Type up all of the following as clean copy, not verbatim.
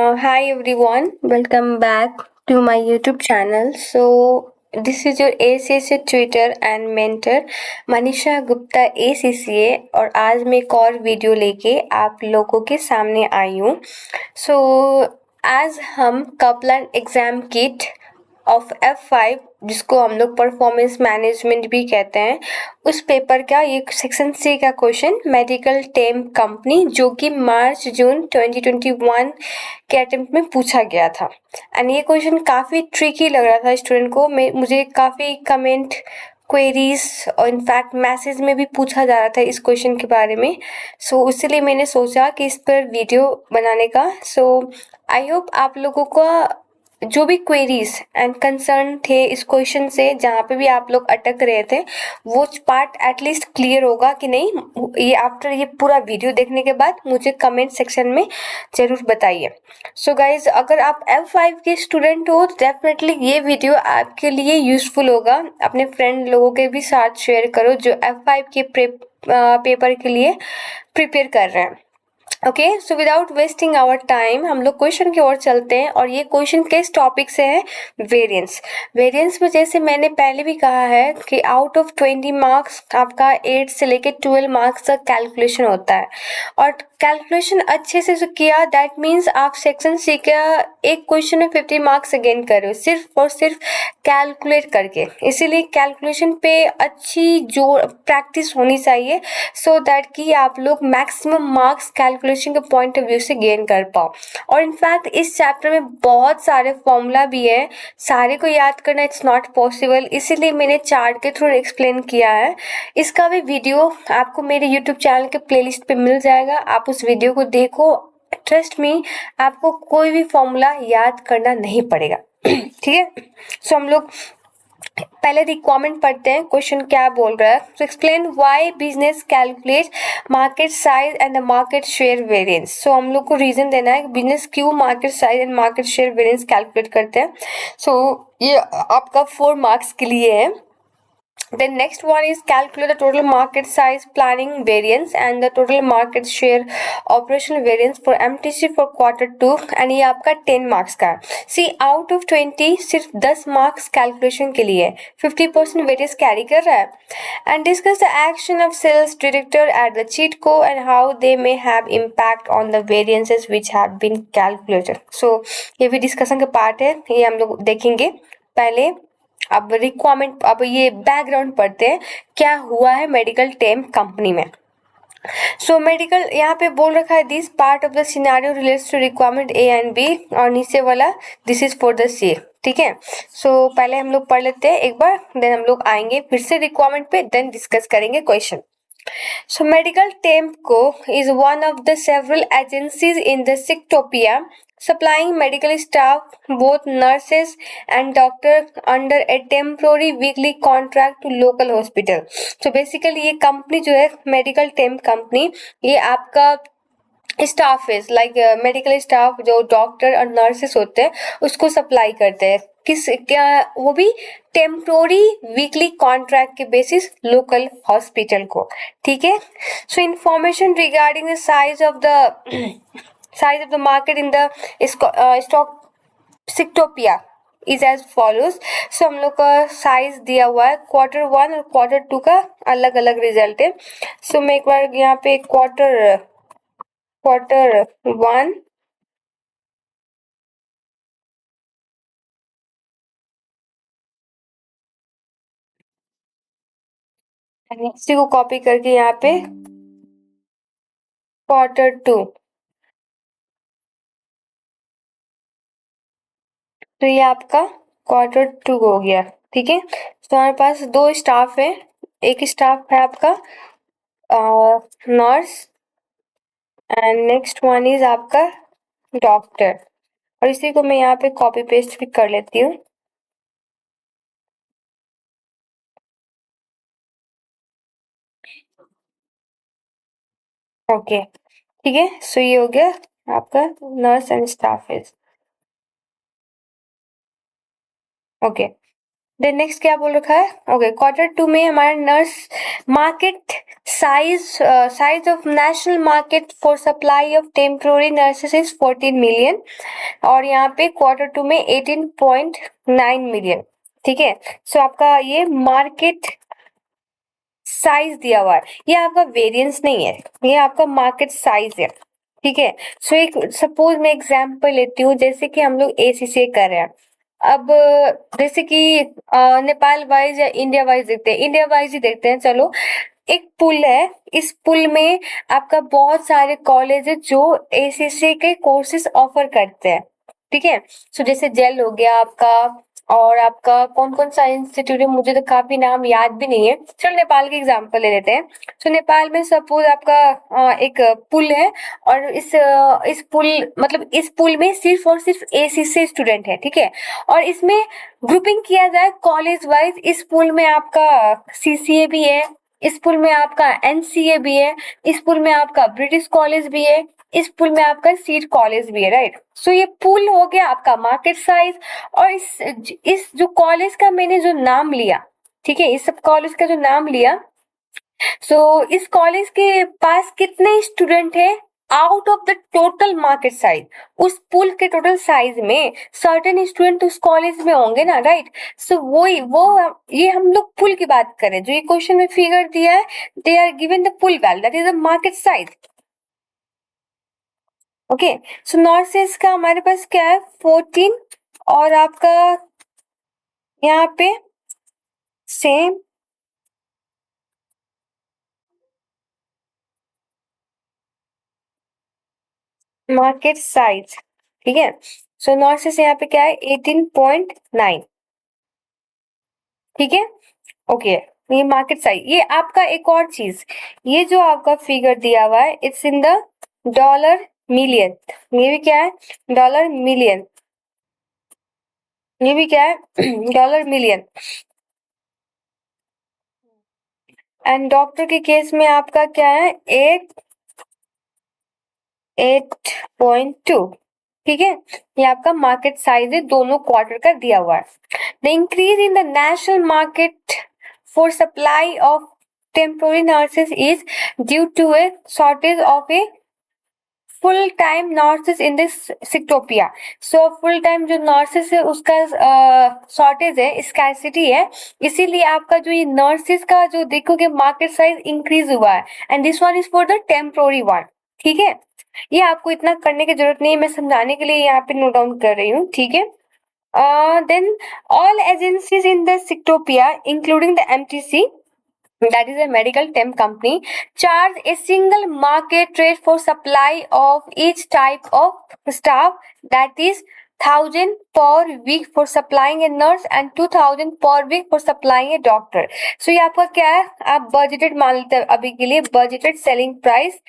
Hi everyone, welcome back to my YouTube channel. So this is your ACCA tutor and mentor Manisha Gupta ACCA और आज मैं एक और video लेके आप लोगों के सामने आई हूँ. So आज हम कपलन एग्जाम किट ऑफ F5 जिसको हम लोग परफॉर्मेंस मैनेजमेंट भी कहते हैं उस पेपर का ये सेक्शन सी का क्वेश्चन मेडिकल टेम कंपनी जो कि मार्च जून 2021 के अटेम्प्ट में पूछा गया था. एंड ये क्वेश्चन काफ़ी ट्रिकी लग रहा था स्टूडेंट को. मुझे काफ़ी कमेंट क्वेरीज और इनफैक्ट मैसेज में भी पूछा जा रहा था इस क्वेश्चन के बारे में. सो इसलिए मैंने सोचा कि इस पर वीडियो बनाने का. सो आई होप आप लोगों का जो भी क्वेरीज एंड कंसर्न थे इस क्वेश्चन से जहाँ पे भी आप लोग अटक रहे थे वो पार्ट एटलीस्ट क्लियर होगा कि नहीं, ये आफ्टर ये पूरा वीडियो देखने के बाद मुझे कमेंट सेक्शन में ज़रूर बताइए. सो गाइज, अगर आप F5 के स्टूडेंट हो तो डेफिनेटली ये वीडियो आपके लिए यूजफुल होगा. अपने फ्रेंड लोगों के भी साथ शेयर करो जो F5 के पेपर के लिए प्रिपेयर कर रहे हैं. Okay, so without wasting our time हम लोग क्वेश्चन की ओर चलते हैं. और ये क्वेश्चन किस टॉपिक से है? वेरिएंस. वेरिएंस में जैसे मैंने पहले भी कहा है कि आउट ऑफ 20 मार्क्स आपका 8 से लेके 12 मार्क्स तक कैलकुलेशन होता है. और कैलकुलेशन अच्छे से किया दैट मीन्स आप सेक्शन सी का एक क्वेश्चन में 50 मार्क्स गेन कर रहे हो सिर्फ और सिर्फ कैलकुलेट करके. इसीलिए कैलकुलेशन पे अच्छी जो प्रैक्टिस होनी चाहिए सो दैट कि आप लोग मैक्सिमम मार्क्स कैलकुलेशन के पॉइंट ऑफ व्यू से गेन कर पाओ. और इनफैक्ट इस चैप्टर में बहुत सारे फॉर्मूला भी है, सारे को याद करना इट्स नॉट पॉसिबल, इसीलिए मैंने चार्ट के थ्रू एक्सप्लेन किया है. इसका भी वीडियो आपको मेरे यूट्यूब चैनल के प्लेलिस्ट पे मिल जाएगा, आप उस वीडियो को देखो. ट्रस्ट मी, आपको कोई भी फॉर्मूला याद करना नहीं पड़ेगा. ठीक है. सो हम लोग पहले रिक्वायरमेंट पढ़ते हैं. क्वेश्चन क्या बोल रहा है? तो explain why business calculate market size and the market share variance. So हम लोग को रीजन देना है कि बिजनेस क्यों market size and market share variance calculate करते हैं. सो ये आपका 4 मार्क्स के लिए है. Then next one is calculate the total market size planning variance and the total market share operational variance for MTC for quarter 2 and ये आपका 10 marks का है. See, out of 20 सिर्फ 10 marks calculation के लिए 50% weightage carry कर रहा है. And discuss the action of sales director at the cheat code and how they may have impact on the variances which have been calculated. So ये भी discussion का part है, ये हम लोग देखेंगे. पहले अब रिक्वायरमेंट, अब ये बैकग्राउंड पढ़ते हैं क्या हुआ है मेडिकल टेम कंपनी में. सो मेडिकल यहाँ पे बोल रखा है this part of the scenario relates to requirement A and B और नीचे वाला this is for the C. ठीक है. सो पहले हम लोग पढ़ लेते हैं एक बार, देन हम लोग आएंगे फिर से रिक्वायरमेंट पे, देन डिस्कस करेंगे question. So Medical Temco is one of the several agencies in the Sectopia supplying medical staff, both nurses and doctors, under a temporary weekly contract to local hospital. So basically ये company जो है medical टेम company, ये आपका staff है like medical staff जो doctor और nurses होते हैं उसको सप्लाई करते हैं. किस क्या वो भी टेम्पोरी वीकली कॉन्ट्रैक्ट के बेसिस लोकल हॉस्पिटल को. ठीक है. So information regarding the size of the market in the stock Sictopia is as follows. So हम लोग का साइज दिया हुआ है. क्वार्टर 1 और क्वार्टर 2 का अलग अलग रिजल्ट है. सो मैं एक बार यहाँ पे क्वार्टर 1 इसी को कॉपी करके यहाँ पे क्वार्टर 2, तो ये आपका क्वार्टर 2 हो गया. ठीक है. तो हमारे पास 2 स्टाफ है. एक स्टाफ है आपका nurse and next one is आपका डॉक्टर. और इसी को मैं यहाँ पे कॉपी पेस्ट भी कर लेती हूँ. ओके. ठीक है. सो ये हो गया आपका nurse and staff is okay. Then next क्या बोल रखा है, ओके Q2 में हमारा nurse market size of national market for supply of temporary nurses is 14 million और यहाँ पे Q2 में 18.9 मिलियन। ठीक है, सो आपका ये मार्केट साइज दिया हुआ है, ये आपका वेरिएंस नहीं है, ये आपका मार्केट साइज है। ठीक है, सो एक सपोज मैं एग्जांपल लेती हूँ, जैसे कि हम लोग एसीसी कर रहे हैं। अब जैसे कि नेपाल वाइज या इंडिया वाइज देखते हैं, इंडिया वाइज ही देखते हैं चलो। एक पुल है, इस पुल में आपका बहुत सारे कॉलेज है जो एसीसी के कोर्सेज ऑफर करते हैं। ठीक है, सो जैसे जेल हो गया आपका, और आपका कौन कौन सा इंस्टीट्यूट है, मुझे तो काफी नाम याद भी नहीं है। चलो नेपाल की एग्जांपल ले लेते हैं। तो नेपाल में सपोज आपका एक पुल है, और इस पुल मतलब इस पुल में सिर्फ और सिर्फ एसीसी स्टूडेंट है। ठीक है, और इसमें ग्रुपिंग किया जाए कॉलेज वाइज, इस पुल में आपका सीसीए भी है, इस पुल में आपका एनसीए भी है, इस पुल में आपका ब्रिटिश कॉलेज भी है, इस पुल में आपका सीट कॉलेज भी है। राइट, सो ये पुल हो गया आपका मार्केट साइज। और इस जो कॉलेज का मैंने जो नाम लिया, ठीक है, इस सब कॉलेज का जो नाम लिया, सो इस कॉलेज के पास कितने स्टूडेंट है out of the total market size. उस पुल के टोटल साइज में सर्टेन स्टूडेंट उस कॉलेज में होंगे ना। राइट, सो वो ये हम लोग पुल की बात करें, जो ये क्वेश्चन में फिगर दिया है, they are given the pool value that is the market size. Okay, so north east का हमारे पास क्या है 14, और आपका यहाँ पे सेम मार्केट साइज। ठीक है, सो नॉर्थ ईस्ट यहाँ पे क्या है 18.9। ठीक है, ओके, ये मार्केट साइज। ये आपका एक और चीज, ये जो आपका फिगर दिया हुआ है it's in the dollar million. ये भी क्या है डॉलर मिलियन, ये भी क्या है डॉलर मिलियन। एंड डॉक्टर के केस में आपका क्या है 8.2। ठीक है, ये आपका मार्केट साइज है, दोनों क्वार्टर का दिया हुआ है। The increase in the national market for supply of temporary nurses is due to a shortage of a full time nurses in this Sictopia. So full time जो नर्सेज है उसका shortage है, स्कैरसिटी है, इसीलिए आपका जो ये नर्सेज का जो देखोगे मार्केट साइज इंक्रीज हुआ है। And this one is for the temporary one. ठीक है, ये आपको इतना करने की जरूरत नहीं है, मैं समझाने के लिए यहाँ पे नोट डाउन कर रही हूँ। ठीक है, then all agencies in the Sectopia, including the MTC, that is a medical temp company, charge a single market rate for supply of each type of staff, that is 1000 per week for supplying a nurse and 2000 per week for supplying a doctor. So ये आपका क्या है, आप budgeted मान लेते हैं अभी के लिए, budgeted selling price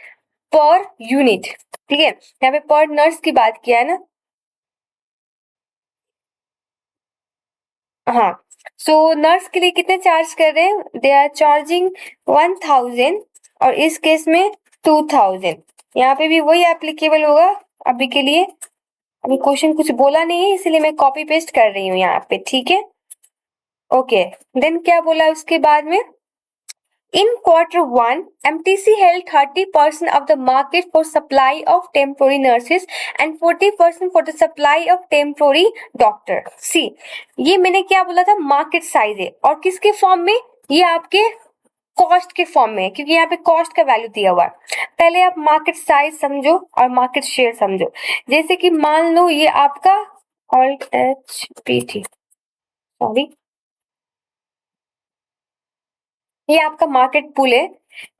per unit. ठीक है, यहाँ पे पर नर्स की बात किया है ना। हाँ, सो नर्स के लिए कितने चार्ज कर रहे हैं, दे आर चार्जिंग 1000, और इस केस में 2000। यहाँ पे भी वही एप्लीकेबल होगा अभी के लिए। अभी क्वेश्चन कुछ बोला नहीं है, इसलिए मैं कॉपी पेस्ट कर रही हूँ यहाँ पे। ठीक है, ओके, देन क्या बोला उसके बाद में, in Q1, MTC held 30% of the market for supply of temporary nurses and 40% for the supply of temporary doctor. See, ये मैंने क्या बोला था, मार्केट साइज है, और किसके फॉर्म में, ये आपके कॉस्ट के फॉर्म में है, क्योंकि यहाँ पे कॉस्ट का वैल्यू दिया हुआ है। पहले आप मार्केट साइज समझो और मार्केट शेयर समझो। जैसे कि मान लो ये आपका ऑल्ट एच पी थी, सॉरी, ये आपका मार्केट पूल है।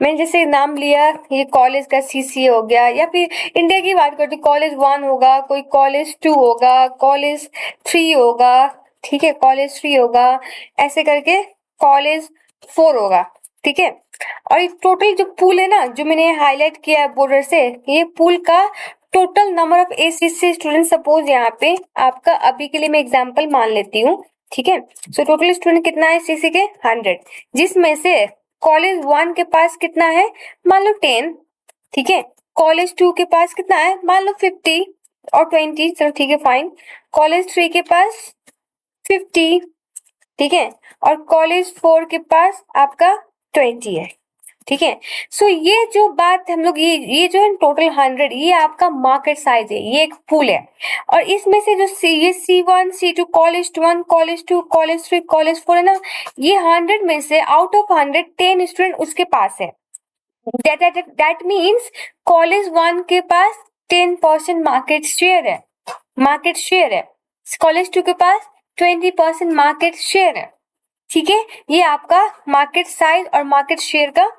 मैंने जैसे नाम लिया, ये कॉलेज का सीसीए हो गया, या फिर इंडिया की बात करते कॉलेज 1 होगा, कोई कॉलेज 2 होगा, कॉलेज 3 होगा। ठीक है, कॉलेज 3 होगा, ऐसे करके कॉलेज 4 होगा। ठीक है, और ये टोटल जो पूल है ना, जो मैंने हाईलाइट किया है बॉर्डर से, ये पूल का total number of ACC student, suppose यहाँ पे आपका अभी के लिए मैं एग्जांपल मान लेती हूँ। ठीक है, सो टोटल स्टूडेंट कितना है सीसी के 100, जिसमें से कॉलेज 1 के पास कितना है, मान लो 10। ठीक है, कॉलेज 2 के पास कितना है, मान लो 50 और 20, चलो ठीक है फाइन। कॉलेज 3 के पास 50, ठीक है, और कॉलेज 4 के पास आपका 20 है। ठीक है, सो ये जो बात हम लोग ये जो है टोटल 100, ये आपका मार्केट साइज है, ये एक पूल है। और इसमें से जो ये C1 C2 college 1 college 2 college 3 college 4 है ना, ये 100 में से आउट ऑफ 100 10 स्टूडेंट उसके पास है। दैट मीन्स कॉलेज 1 के पास 10% मार्केट शेयर है, मार्केट शेयर है। कॉलेज 2 के पास 20% मार्केट शेयर है। ठीक है, ये आपका मार्केट साइज और मार्केट शेयर का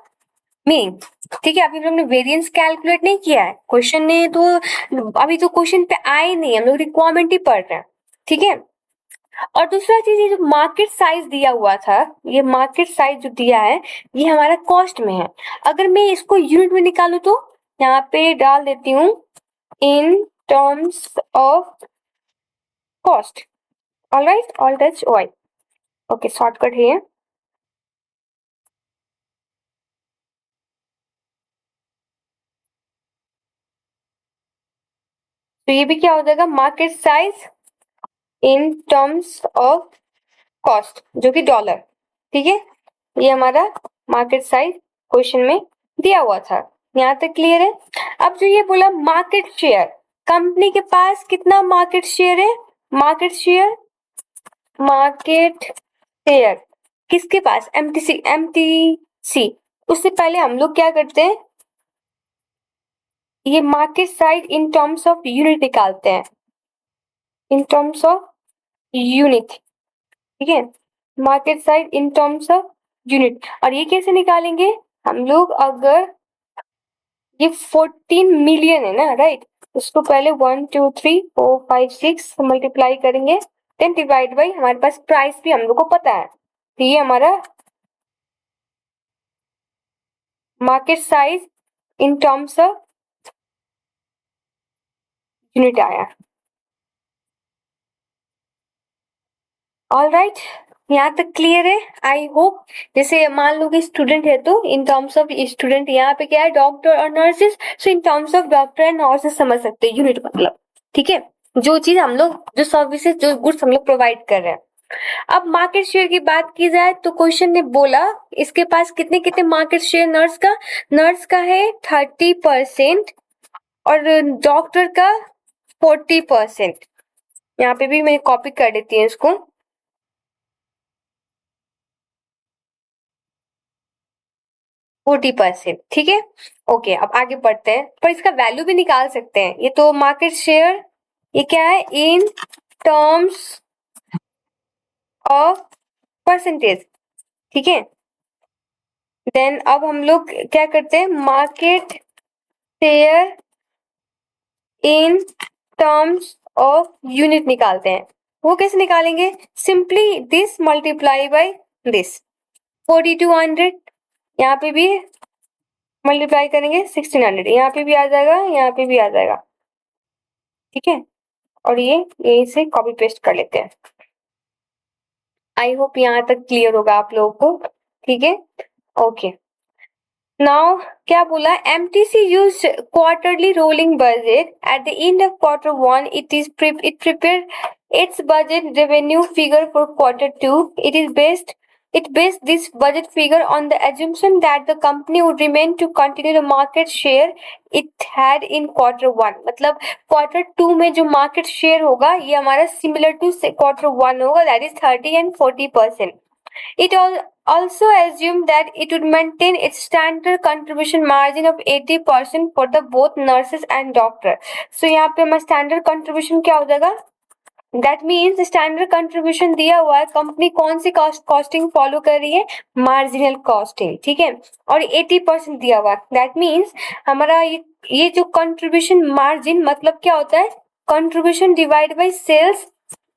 मीनिंग। ठीक है, अभी हम लोग ने वेरिएंस कैलकुलेट नहीं किया है, क्वेश्चन ने तो अभी तो क्वेश्चन पे आए नहीं, हम लोग रिक्वायरमेंट ही पढ़ रहे हैं। ठीक है, और दूसरा चीज ये जो मार्केट साइज दिया हुआ था, ये मार्केट साइज जो दिया है ये हमारा कॉस्ट में है। अगर मैं इसको यूनिट में निकालू तो यहाँ पे डाल देती हूँ in terms of cost. Alright, all that's why. Okay, shortcut है ये। तो ये भी क्या हो जाएगा, market size in terms of cost, जो कि डॉलर। ठीक है, ये हमारा मार्केट साइज क्वेश्चन में दिया हुआ था। यहाँ तक क्लियर है। अब जो ये बोला मार्केट शेयर, कंपनी के पास कितना मार्केट शेयर है, मार्केट शेयर, मार्केट शेयर किसके पास, एमटीसी। उससे पहले हम लोग क्या करते हैं, ये market size in terms of unit निकालते हैं, इन टर्म्स ऑफ यूनिट। ठीक है, market size in terms of unit. और ये कैसे निकालेंगे हम लोग, अगर ये 14 मिलियन है ना, राइट, उसको पहले 1 2 3 4 5 6 मल्टीप्लाई करेंगे, देन डिवाइड बाई, हमारे पास प्राइस भी हम लोग को पता है, तो ये हमारा market size in terms of unit आया। ऑल राइट, यहाँ तक क्लियर है आई होप। जैसे मान लो कि स्टूडेंट है तो इन टर्म्स ऑफ स्टूडेंट, यहाँ पे क्या है डॉक्टर और nurses, so in terms of doctor and nurses समझ सकते हैं यूनिट मतलब। ठीक है, जो चीज हम लोग, जो सर्विसेज, जो गुड्स हम लोग प्रोवाइड कर रहे हैं। अब मार्केट शेयर की बात की जाए तो क्वेश्चन ने बोला इसके पास कितने कितने मार्केट शेयर, नर्स का है 30% और डॉक्टर का 40%। यहाँ पे भी मैं कॉपी कर देती हूँ इसको, 40%। ठीक है, ओके, अब आगे बढ़ते हैं, पर इसका वैल्यू भी निकाल सकते हैं। ये तो मार्केट शेयर, ये क्या है, इन टर्म्स ऑफ परसेंटेज। ठीक है, देन अब हम लोग क्या करते हैं, market share in terms of unit निकालते हैं। वो कैसे निकालेंगे, simply this multiply by this, 4200, यहाँ पे भी मल्टीप्लाई करेंगे 1600, यहाँ पे भी आ जाएगा, यहाँ पे भी आ जाएगा। ठीक है, और ये यहीं से कॉपी पेस्ट कर लेते हैं। आई होप यहाँ तक क्लियर होगा आप लोगों को। ठीक है, ओके। नाउ क्या बोला, MTC use quarterly rolling budget at the end of Q1 it prepared its budget revenue figure for Q2. It based this budget figure on the assumption that the company would remain to continue the market share it had in Q1. मतलब Q2 में जो market share होगा ये हमारा similar to Q1 होगा, that is 30 and 40%. It also assumed that it would maintain its standard contribution margin of 80% for the both nurses and doctor. So यहाँ पे हमारा standard contribution क्या हो जाएगा, दैट मीन्स स्टैंडर्ड कंट्रीब्यूशन दिया हुआ है, कंपनी कौन सी कॉस्टिंग फॉलो कर रही है, मार्जिनल कॉस्टिंग। ठीक है, और 80% दिया हुआ है, दैट मीन्स हमारा ये जो कंट्रीब्यूशन मार्जिन मतलब क्या होता है, contribution divide by sales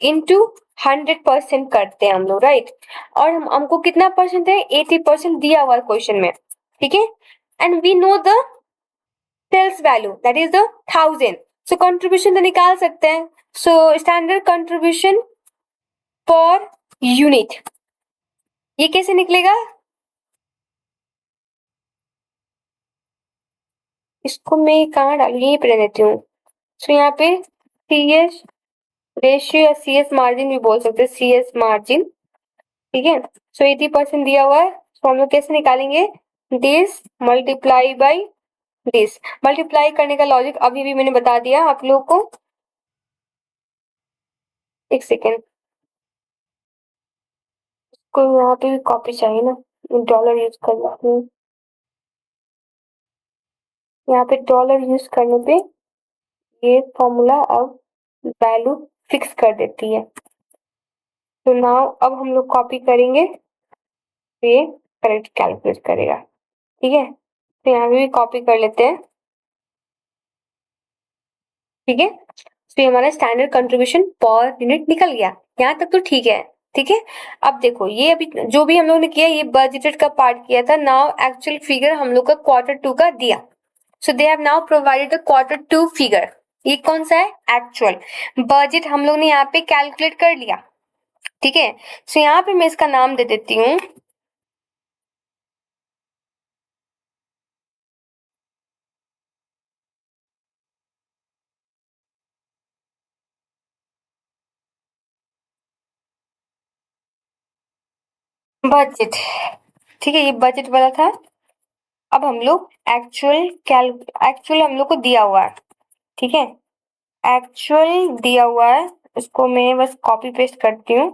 into 100% करते हैं हम लोग, राइट। और हमको कितना परसेंट है, 80% दिया हुआ है क्वेश्चन में। ठीक है, and we know the sales value that is the 1000, so contribution तो निकाल सकते हैं। So standard contribution per unit, ये कैसे निकलेगा, इसको मैं कहाँ डालू, यहीं पे रहने देती हूँ। सो यहाँ पे CS रेशियो या CS मार्जिन भी बोल सकते हैं, CS मार्जिन ठीक है। सो 80% दिया हुआ है, तो हम लोग कैसे निकालेंगे, this multiply by this. Multiply करने का लॉजिक अभी भी मैंने बता दिया आप लोगों को। एक सेकेंड, को यहाँ पे भी कॉपी चाहिए ना, डॉलर यूज कर लेती हूँ। यहाँ पे डॉलर यूज करने पे ये फॉर्मूला अब वैल्यू फिक्स कर देती है। तो नाउ अब हम लोग कॉपी करेंगे तो ये करेक्ट कैलकुलेट करेगा। ठीक है, तो यहाँ पे भी कॉपी कर लेते हैं। ठीक है, तो ये हमारा स्टैंडर्ड कंट्रीब्यूशन पर यूनिट निकल गया, यहाँ तक तो ठीक है। ठीक है, अब देखो ये अभी जो भी हम लोग ने किया ये बजटेड का पार्ट किया था। नाउ एक्चुअल फिगर हम लोग का Q2 का दिया, so they have now provided the Q2 figure. ये कौन सा है, एक्चुअल। बजट हम लोग ने यहाँ पे कैलकुलेट कर लिया। ठीक है, सो यहाँ पे मैं इसका नाम दे देती हूँ बजट। ठीक है, ये बजट वाला था। अब हम लोग एक्चुअल हम लोग को दिया हुआ है। ठीक है, एक्चुअल दिया हुआ है, इसको मैं बस कॉपी पेस्ट करती हूँ।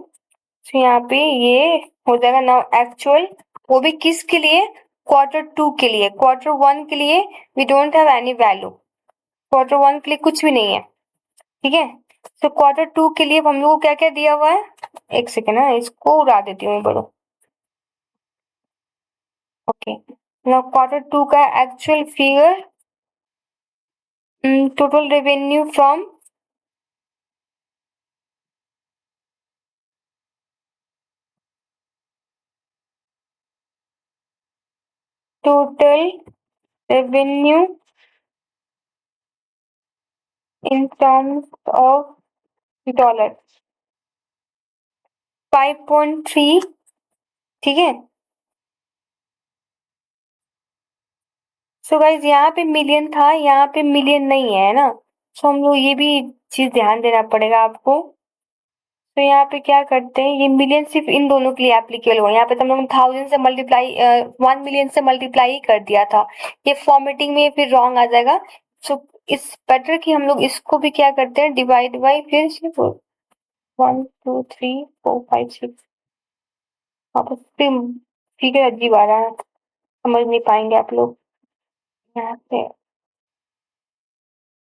तो यहाँ पे ये हो जाएगा नाउ एक्चुअल, वो भी किसके लिए, Q2 के लिए। Q1 के लिए we don't have any value, Q1 के लिए कुछ भी नहीं है। ठीक है, तो Q2 के लिए हम लोग को क्या क्या दिया हुआ है, एक सेकेंड ना, इसको उड़ा देती हूँ बड़ो। ओके, नाउ Q2 का actual figure, total revenue from total revenue in terms of dollar 5.3। ठीक है, सो गाइज यहाँ पे मिलियन था, यहाँ पे मिलियन नहीं है ना, सो हम लोग ये भी चीज ध्यान देना पड़ेगा आपको। तो यहाँ पे क्या करते हैं, ये मिलियन सिर्फ इन दोनों के लिए एप्लीकेबल हुआ, यहाँ पे तो हम लोग 1000 से मल्टीप्लाई 1 मिलियन से मल्टीप्लाई ही कर दिया था। ये फॉर्मेटिंग में फिर रॉन्ग आ जाएगा। सो इस बेटर कि हम लोग इसको भी क्या करते हैं, डिवाइड बाई फिर सिर्फ 1 2 3 4 5 6, वापस फिगर अजीब आ रहा है, समझ नहीं पाएंगे आप लोग। यहाँ पे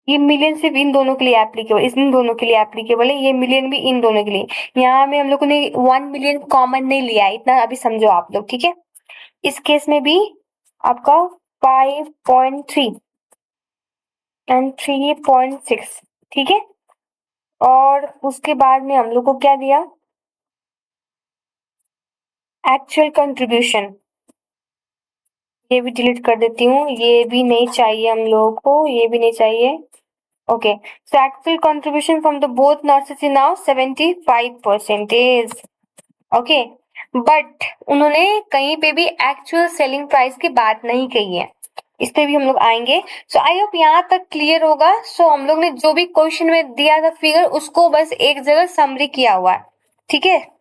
ये मिलियन सिर्फ इन दोनों के लिए एप्लीकेबल, इन दोनों के लिए एप्लीकेबल है, ये मिलियन भी इन दोनों के लिए। यहाँ में हम लोगों ने 1 मिलियन कॉमन नहीं लिया है, इतना अभी समझो आप लोग। ठीक है, इस केस में भी आपका 5.3 एंड 3.6। ठीक है, और उसके बाद में हम लोग को क्या दिया, एक्चुअल कंट्रीब्यूशन। ये भी डिलीट कर देती हूँ, ये भी नहीं चाहिए हम लोगों को, ये भी नहीं चाहिए। Okay, so actual contribution from the both nurses is now 75%। Okay, but उन्होंने कहीं पे भी एक्चुअल सेलिंग प्राइस की बात नहीं कही है, इस पे भी हम लोग आएंगे। सो आई होप यहाँ तक क्लियर होगा। सो हम लोग ने जो भी क्वेश्चन में दिया था फिगर, उसको बस एक जगह समरी किया हुआ है। ठीक है,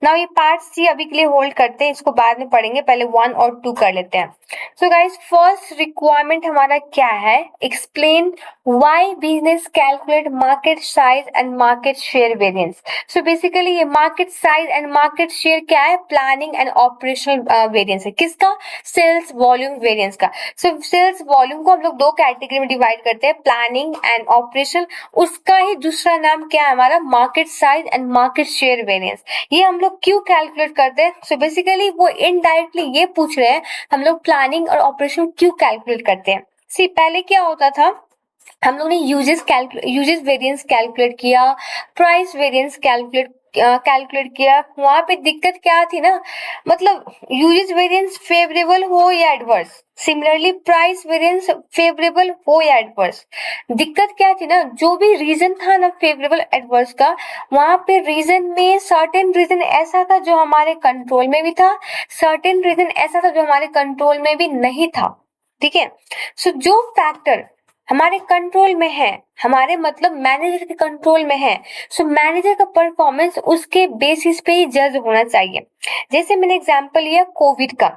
नाउ ये पार्ट सी अभी के लिए होल्ड करते हैं, इसको बाद में पढ़ेंगे, पहले 1 और 2 कर लेते हैं। सो गाइस, फर्स्ट रिक्वायरमेंट हमारा क्या है, explain why business calculate market size and market share variance. So basically ये market size and market share क्या है, प्लानिंग एंड ऑपरेशनल वेरिएंस है, किसका, सेल्स वॉल्यूम वेरिएंस का। सो सेल्स वॉल्यूम को हम लोग दो कैटेगरी में डिवाइड करते हैं, प्लानिंग एंड ऑपरेशन, उसका ही दूसरा नाम क्या है हमारा, market size and market share variance. ये हम लोग क्यों कैलकुलेट करते हैं, सो बेसिकली वो इनडायरेक्टली ये पूछ रहे हैं हम लोग प्लानिंग और ऑपरेशन क्यों कैलकुलेट करते हैं। सी पहले क्या होता था, हम लोग ने यूजेस वेरिएंस कैलकुलेट किया, प्राइस वेरिएंस कैलकुलेट किया। वहां पे दिक्कत क्या थी ना, मतलब यूजेस वेरिएंस फेवरेबल हो या adverse, similarly price variance favourable हो या एडवर्स, दिक्कत क्या थी ना, जो भी रीजन था ना फेवरेबल एडवर्स का, वहां पे रीजन में सर्टेन रीजन ऐसा था जो हमारे कंट्रोल में भी था, सर्टेन रीजन ऐसा था जो हमारे कंट्रोल में भी नहीं था। ठीक है, सो जो फैक्टर हमारे कंट्रोल में है, हमारे मतलब मैनेजर के कंट्रोल में है। सो मैनेजर का परफॉर्मेंस उसके बेसिस पे ही जज होना चाहिए। जैसे मैंने एग्जांपल लिया कोविड का।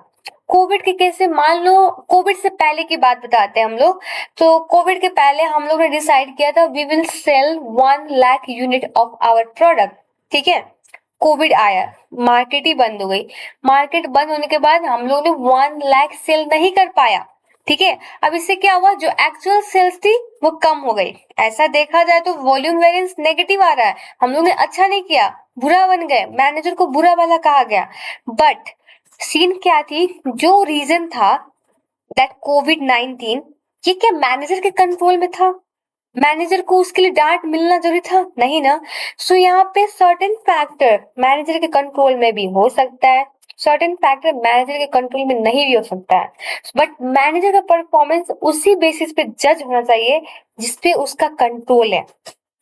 कोविड के केस में मान लो, कोविड से पहले की बात बताते हैं हम लोग। तो कोविड के पहले हम लोग ने डिसाइड किया था we will sell 1 lakh unit of our product. ठीक है, कोविड आया, मार्केट ही बंद हो गई। मार्केट बंद होने के बाद हम लोग ने 1 लाख सेल नहीं कर पाया। ठीक है, अब इससे क्या हुआ, जो एक्चुअल सेल्स थी वो कम हो गई। ऐसा देखा जाए तो वॉल्यूम वेरिएंस नेगेटिव आ रहा है, हम लोग ने अच्छा नहीं किया, बुरा बन गए, मैनेजर को बुरा वाला कहा गया। बट सीन क्या थी, जो रीजन था दैट कोविड-19, ये क्या मैनेजर के कंट्रोल में था? मैनेजर को उसके लिए डांट मिलना जरूरी था? नहीं ना। सो यहाँ पे सर्टेन फैक्टर मैनेजर के कंट्रोल में भी हो सकता है, सर्टेन फैक्टर मैनेजर के कंट्रोल में नहीं भी हो सकता है। बट मैनेजर का परफॉर्मेंस उसी बेसिस पे जज होना चाहिए जिसपे उसका कंट्रोल है।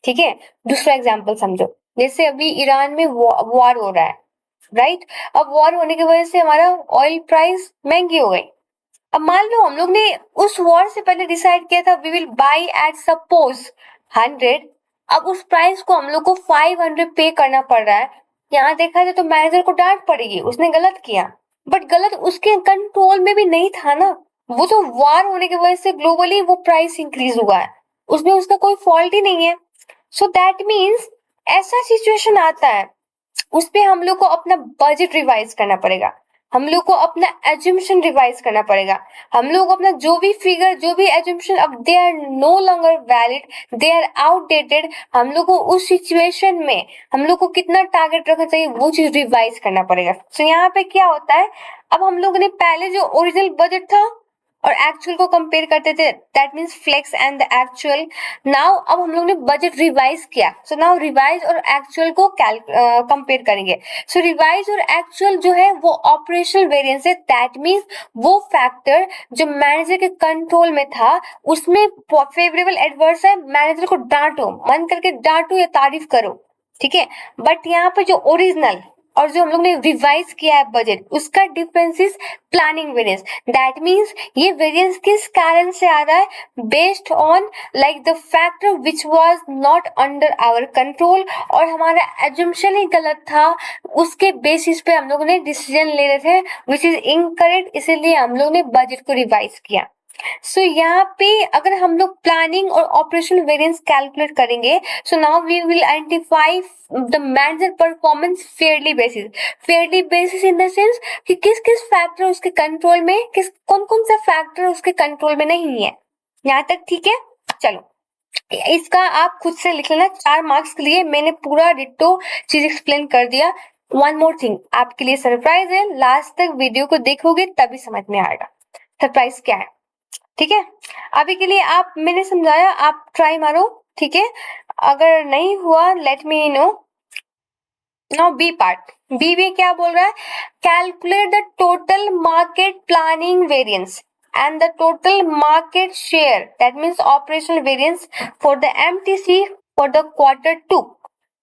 ठीक है, दूसरा एग्जाम्पल समझो। जैसे अभी ईरान में वॉर हो रहा है, राइट? अब वॉर होने की वजह से हमारा ऑयल प्राइस महंगी हो गई। अब मान लो हम लोग ने उस वॉर से पहले डिसाइड किया था we will buy at suppose 100। अब उस प्राइस को हम लोग को 500 पे करना पड़ रहा है। यहाँ देखा जाए तो मैनेजर को डांट पड़ेगी, उसने गलत किया। बट गलत उसके कंट्रोल में भी नहीं था ना, वो तो वॉर होने की वजह से ग्लोबली वो प्राइस इंक्रीज हुआ है, उसमें उसका कोई फॉल्ट ही नहीं है। सो दैट मीन्स ऐसा सिचुएशन आता है उस पे हम लोग को अपना बजट रिवाइज करना पड़ेगा, हम लोग को अपना एज्यूम्शन रिवाइज करना पड़ेगा। हम लोग अपना जो भी फिगर, जो भी एज्यूम्शन, अब they are no longer valid, they are outdated. हम लोग को उस सिचुएशन में हम लोग को कितना टारगेट रखना चाहिए वो चीज रिवाइज करना पड़ेगा। तो यहाँ पे क्या होता है, अब हम लोग ने पहले जो ओरिजिनल बजट था और एक्चुअल को कंपेयर करते थे, that means flex and the actual. Now अब हम लोग ने बजट रिवाइज किया, सो नाउ रिवाइज और एक्चुअल को कंपेयर करेंगे। सो रिवाइज और एक्चुअल जो है वो ऑपरेशनल वेरिएंस है, दैट मीन्स वो फैक्टर जो मैनेजर के कंट्रोल में था उसमें फेवरेबल एडवर्स है, मैनेजर को डांटो, मन करके डांटो या तारीफ करो। ठीक है, बट यहाँ पे जो ओरिजिनल और जो हम लोग ने रिवाइज किया है बजट, उसका difference is planning variance. That means ये वेरिएंस किस कारण से आ रहा है, based on like the factor which was not under our control, और हमारा एजम्पशन ही गलत था, उसके बेसिस पे हम लोगों ने डिसीजन ले रहे थे विच इज इनकरेक्ट, इसीलिए हम लोग ने बजट को रिवाइज किया। सो यहाँ पे अगर हम लोग प्लानिंग और ऑपरेशनल वेरिएंस कैलकुलेट करेंगे, so now we will identify the manager performance fairly basis. Fairly basis in the sense कि किस किस फैक्टर उसके कंट्रोल में, किस कौन कौन सा फैक्टर उसके कंट्रोल में नहीं है। यहाँ तक ठीक है? चलो इसका आप खुद से लिख लेना, 4 मार्क्स के लिए मैंने पूरा डिट्टो चीज एक्सप्लेन कर दिया। वन मोर थिंग आपके लिए सरप्राइज है, लास्ट तक वीडियो को देखोगे तभी समझ में आएगा सरप्राइज क्या है। ठीक है, अभी के लिए आप, मैंने समझाया, आप ट्राई मारो। ठीक है, अगर नहीं हुआ let me know. Now B part, B में क्या बोल रहा है, calculate the total market planning variance and the total market share, that means operational variance for the MTC for the quarter 2।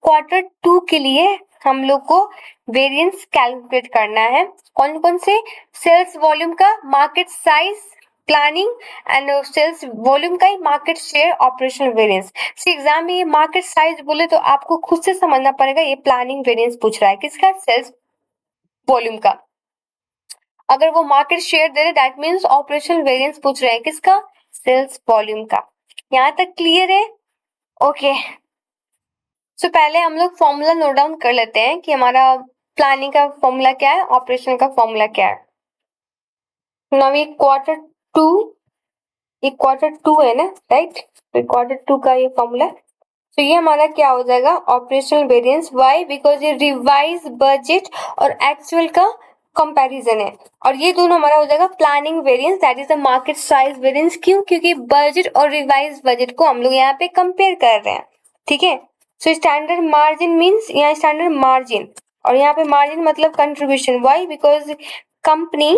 quarter 2 के लिए हम लोग को वेरिएंस कैलकुलेट करना है। कौन कौन से, सेल्स वॉल्यूम का, market size, planning and sales volume का ही market share, operational variance. Exam में ये मार्केट साइज बोले तो आपको खुद से समझना पड़ेगा ये प्लानिंग वेरिएंस पूछ रहा है किसका, सेल्स वॉल्यूम का। अगर वो मार्केट शेयर दे रहे दैट मीन्स ऑपरेशनल वेरिएंस पूछ रहे हैं किसका, सेल्स वॉल्यूम का। यहाँ तक क्लियर है? ओके, सो पहले हम लोग फॉर्मूला नोट डाउन कर लेते हैं कि हमारा प्लानिंग का फॉर्मूला क्या है, ऑपरेशनल का फॉर्मूला क्या है। नाउ ये क्वार्टर 2, ये क्वार्टर 2 है ना, राइट? तो क्वार्टर 2 का ये फॉर्मूला, तो ये हमारा क्या हो जाएगा, ऑपरेशनल वेरिएंस। व्हाई? बिकॉज ये रिवाइज बजट और एक्चुअल का कंपैरिजन है, और ये दोनों हमारा हो जाएगा planning variance, that is the market size variance. क्यों? क्योंकि बजट और रिवाइज बजट को हम लोग यहाँ पे कंपेयर कर रहे हैं। ठीक है, सो स्टैंडर्ड मार्जिन मीन्स, यहाँ स्टैंडर्ड मार्जिन और यहाँ पे मार्जिन मतलब contribution. Why? Because company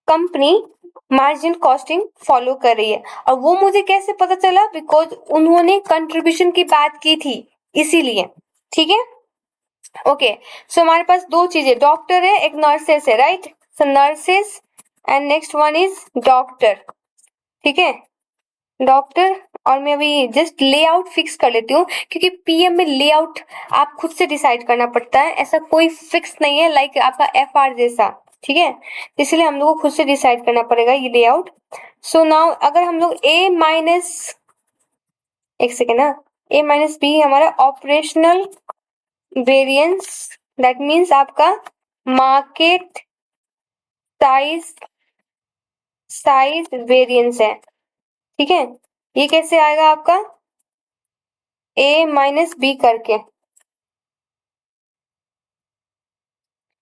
company margin costing follow कर रही है, और वो मुझे कैसे पता चला, बिकॉज उन्होंने कंट्रीब्यूशन की बात की थी इसीलिए। ठीक है, ओके, सो हमारे पास दो चीजें, डॉक्टर है, एक नर्सेस है, right? So nurses and next one is doctor. ठीक है, डॉक्टर, और मैं अभी जस्ट लेआउट फिक्स कर लेती हूँ क्योंकि पीएम में लेआउट आप खुद से डिसाइड करना पड़ता है, ऐसा कोई फिक्स नहीं है लाइक आपका एफआर जैसा, ठीक है, इसलिए हम लोग को खुद से डिसाइड करना पड़ेगा ये लेआउट। सो नाउ अगर हम लोग ए माइनस, एक सेकेंड ना, ए माइनस बी हमारा ऑपरेशनल वेरिएंस, दैट मीन्स आपका मार्केट साइज साइज वेरिएंस है, ठीक है, ये कैसे आएगा आपका ए माइनस बी करके,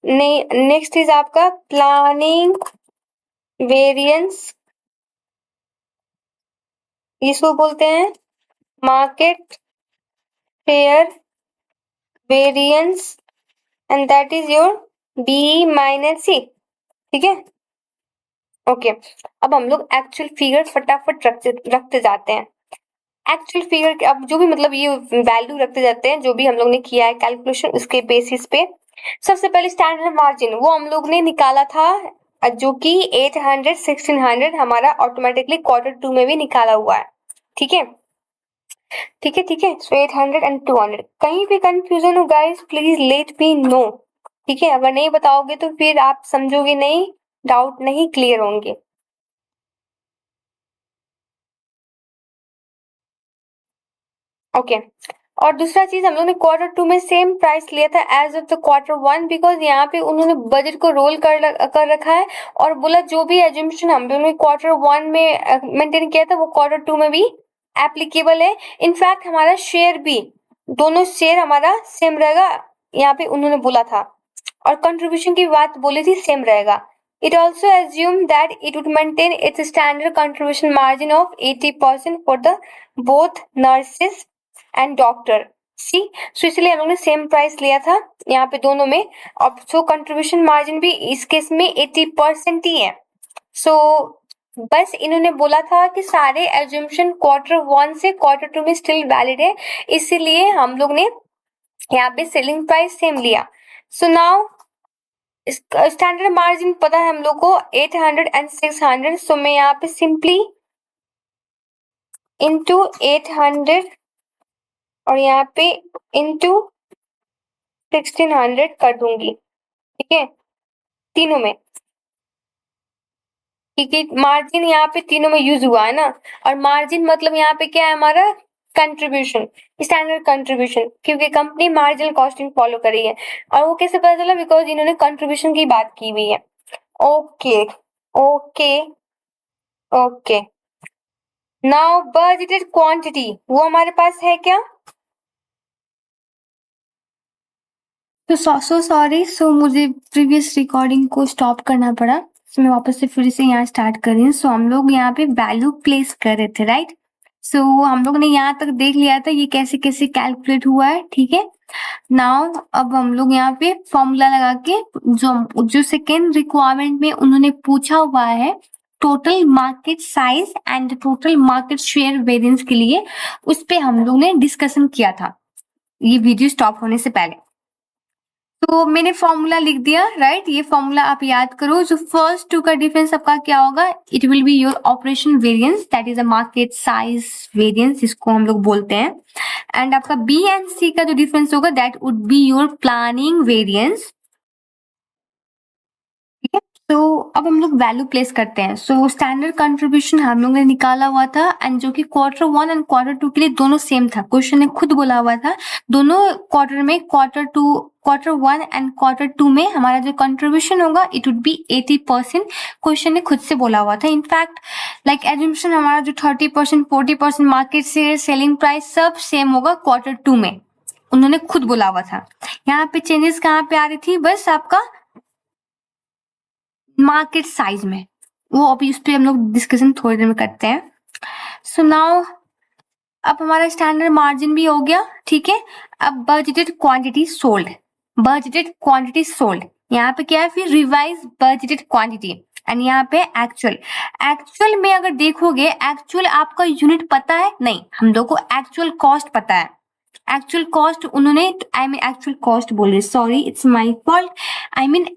नहीं नेक्स्ट इज आपका प्लानिंग वेरिएंस, इसको बोलते हैं market fair variance and that is your B minus C, ठीक है, ओके। अब हम लोग एक्चुअल फिगर फटाफट रखते जाते हैं। एक्चुअल फिगर अब जो भी मतलब ये वैल्यू रखते जाते हैं, जो भी हम लोग ने किया है कैलकुलेशन उसके बेसिस पे। सबसे पहले स्टैंडर्ड मार्जिन वो हम लोग ने निकाला था, जो कि 800 1600 हमारा ऑटोमेटिकली क्वार्टर टू में भी निकाला हुआ है, ठीक है, ठीक है, ठीक है। सो 800 एंड 200, कहीं भी कंफ्यूजन हो guys please let me no, ठीक है, अगर नहीं बताओगे तो फिर आप समझोगे नहीं, डाउट नहीं क्लियर होंगे। ओके, और दूसरा चीज हम लोग ने क्वार्टर टू में सेम प्राइस लिया था as of the quarter one, because यहाँ पे उन्होंने बजट को रोल कर रखा है और बोला जो भी एजम्पशन हम लोग ने क्वार्टर वन में मेंटेन किया था वो क्वार्टर टू में भी एप्लीकेबल है। इनफैक्ट हमारा शेयर भी, दोनों शेयर हमारा सेम रहेगा, यहाँ पे उन्होंने बोला था, और कंट्रीब्यूशन की बात बोली थी सेम रहेगा। It also assumed that it would maintain its standard contribution margin of 80% for the both nurses and doctor. सी, सो इसलिए हम लोग ने सेम प्राइस लिया था यहाँ पे दोनों में, और सो कंट्रीब्यूशन मार्जिन भी इस केस में 80% ही है। सो बस इन्होंने बोला था कि सारे एज्यूम्पशन क्वार्टर वन से क्वार्टर टू में स्टिल वैलिड है, इसीलिए हम लोग ने यहाँ पे सेलिंग प्राइस सेम लिया। सो नाउ स्टैंडर्ड मार्जिन पता है हम लोग को 800 एंड 600, सो मैं यहाँ पे सिंपली इंटू 800 और यहाँ पे इंटू 1600 कर दूंगी, ठीक है, तीनों में, क्योंकि मार्जिन यहाँ पे तीनों में यूज हुआ है ना, और मार्जिन मतलब यहाँ पे क्या है हमारा कंट्रीब्यूशन, स्टैंडर्ड कंट्रीब्यूशन, क्योंकि कंपनी मार्जिनल कॉस्टिंग फॉलो कर रही है, और वो कैसे पता चला, बिकॉज इन्होंने कंट्रीब्यूशन की बात की हुई है। Okay okay okay, now budgeted quantity वो हमारे पास है क्या? तो सो सॉरी, सो मुझे प्रीवियस रिकॉर्डिंग को स्टॉप करना पड़ा, सो मैं वापस से फिर से यहाँ स्टार्ट कर रही हूँ। सो हम लोग यहाँ पे वैल्यू प्लेस कर रहे थे, राइट? सो हम लोग ने यहाँ तक देख लिया था ये कैसे कैसे कैलकुलेट हुआ है, ठीक है। नाउ अब हम लोग यहाँ पे फॉर्मूला लगा के जो जो सेकेंड रिक्वायरमेंट में उन्होंने पूछा हुआ है total market size and total market share variance के लिए, उस पे हम लोग ने डिस्कशन किया था ये वीडियो स्टॉप होने से पहले। तो मैंने फॉर्मूला लिख दिया, राइट? ये फॉर्मूला आप याद करो। जो फर्स्ट टू का डिफरेंस आपका क्या होगा, it will be your operation variance, that is a market size variance, इसको हम लोग बोलते हैं। एंड आपका बी एंड सी का जो डिफरेंस होगा that would be your planning variance, ठीक है। तो अब हम लोग वैल्यू प्लेस करते हैं। सो स्टैंडर्ड कंट्रीब्यूशन हम लोग ने निकाला हुआ था, एंड जो कि quarter one and quarter two के लिए दोनों सेम था, क्वेश्चन ने खुद बोला हुआ था दोनों क्वार्टर में, quarter one and quarter two में हमारा जो कंट्रीब्यूशन होगा इट वुड बी 80%, क्वेश्चन ने खुद से बोला हुआ था। इनफैक्ट लाइक एजम्पशन हमारा जो 30% 40% मार्केट शेयर सेलिंग प्राइस सब सेम होगा क्वार्टर टू में, उन्होंने खुद बोला हुआ था। यहाँ पे चेंजेस कहाँ पे आ रही थी, बस आपका मार्केट साइज में, वो अभी उस पर हम लोग डिस्कशन थोड़ी देर में करते हैं। सो नाउ अब हमारा स्टैंडर्ड मार्जिन भी हो गया, ठीक है। अब budgeted quantity sold, budgeted quantity sold, यहाँ पे क्या है फिर रिवाइज बजटेड क्वांटिटी, एंड यहाँ पे एक्चुअल, एक्चुअल में अगर देखोगे एक्चुअल आपका यूनिट पता है नहीं, हम लोग को एक्चुअल कॉस्ट पता है। एक्चुअल कॉस्ट उन्होंने, आई मीन एक्चुअल कॉस्ट बोल रही, sorry it's my fault, I mean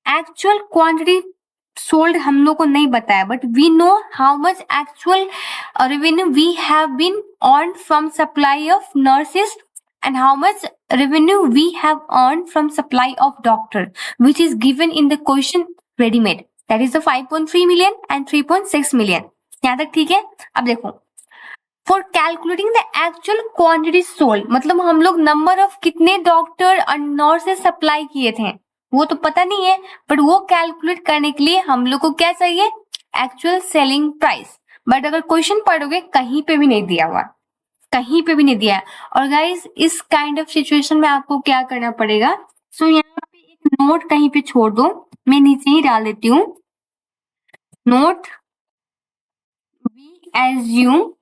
actual quantity sold हम लोग को नहीं बताया, but we know how much actual revenue we have been earn from supply of nurses and how much revenue we have earned from supply of doctor, which is given in the question ready made, that is the 5.3 million and 3.6 million. यहाँ तक ठीक है? अब देखो, for calculating the actual quantity sold, मतलब हम लोग number of कितने डॉक्टर और नर्सेस सप्लाई किए थे वो तो पता नहीं है, बट वो कैलकुलेट करने के लिए हम लोग को क्या चाहिए? Actual selling price. बट अगर क्वेश्चन पढ़ोगे कहीं पे भी नहीं दिया हुआ, कहीं पे भी नहीं दिया है. और गाइस इस काइंड ऑफ सिचुएशन में आपको क्या करना पड़ेगा? सो यहाँ पे एक नोट कहीं पे छोड़ दो, मैं नीचे ही डाल देती हूँ. Note, we assume